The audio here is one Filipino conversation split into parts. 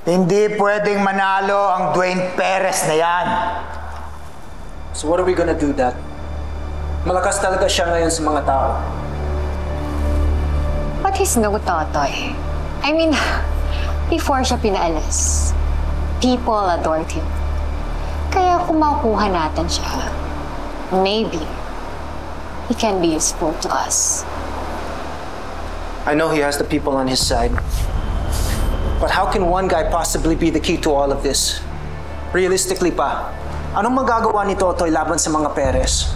Hindi pwedeng manalo ang Dwayne Perez na yan. So what are we gonna do, Dad? Malakas talaga siya ngayon sa mga tao. But he's no Totoy. I mean, before siya pinaalis, people adored him. Kaya kung makuha natin siya, maybe he can be useful to us. I know he has the people on his side. But how can one guy possibly be the key to all of this? Realistically pa, anong magagawa ni Totoy laban sa mga Perez?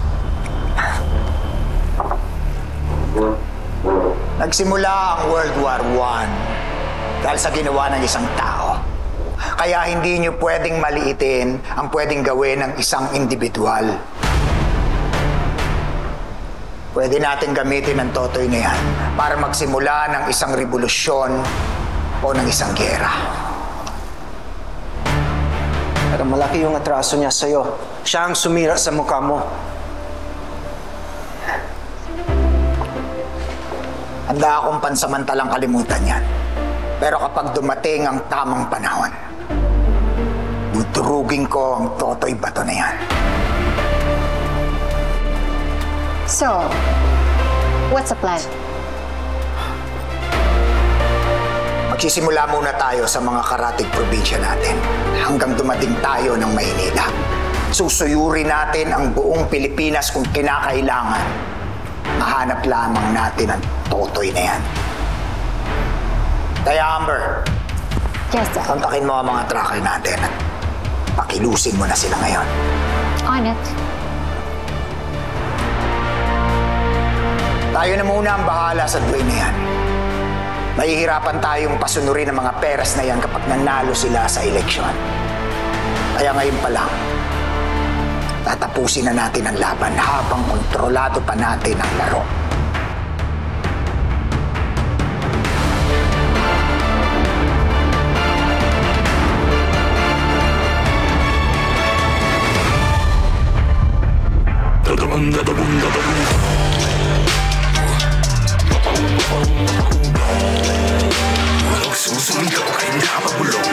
Nagsimula ang World War I dahil sa ginawa ng isang tao. Kaya hindi nyo pwedeng maliitin ang pwedeng gawin ng isang individual. Pwede natin gamitin ang Totoy na yan para magsimula ng isang revolusyon o ng isang giyera. Pero malaki yung atraso niya sa'yo. Siya ang sumira sa mukha mo. Handa akong pansamantalang kalimutan yan. Pero kapag dumating ang tamang panahon, dudurugin ko ang Totoy bato na yan. So, what's the plan? Magsisimula muna tayo sa mga karatig probinsya natin hanggang dumating tayo ng Maynila. Susuyurin natin ang buong Pilipinas kung kinakailangan. Mahanap lamang natin ang Totoy na yan. Kaya Amber, Yes, Dad. kontakin mo ang mga tracker natin at pakilusin mo na sila ngayon. On it. Tayo na muna ang bahala sa Dwayne na yan. Mahihirapan tayong pasunurin ang mga Perez na yan kapag nanalo sila sa eleksyon. Kaya ngayon pa lang, tatapusin na natin ang laban habang kontrolado pa natin ang laro.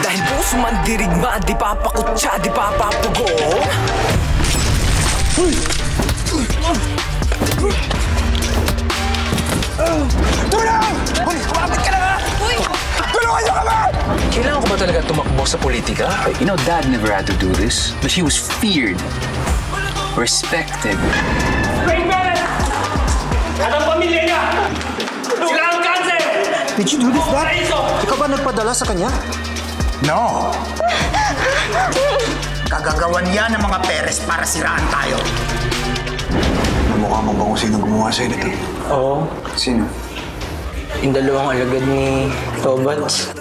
Dahil puso man dirigma, di papakutsa, di papapugo. Tulong! Uy, kumapit ka na nga! Tulungan niyo kami! Kailangan ko ba talaga tumakbo sa politika? You know, Dad never had to do this, but he was feared, respected. Dwayne Perez! At ang pamilya niya! Sila ang cancer! Did you do this, Dad? Ikaw ba nagpadala sa kanya? No! Kagagawan yan ng mga Perez para siraan tayo. Namukha mo ba kung sino gumawa sa'yo nito? Oo. Sino? Yung dalawang alagad ni Robots.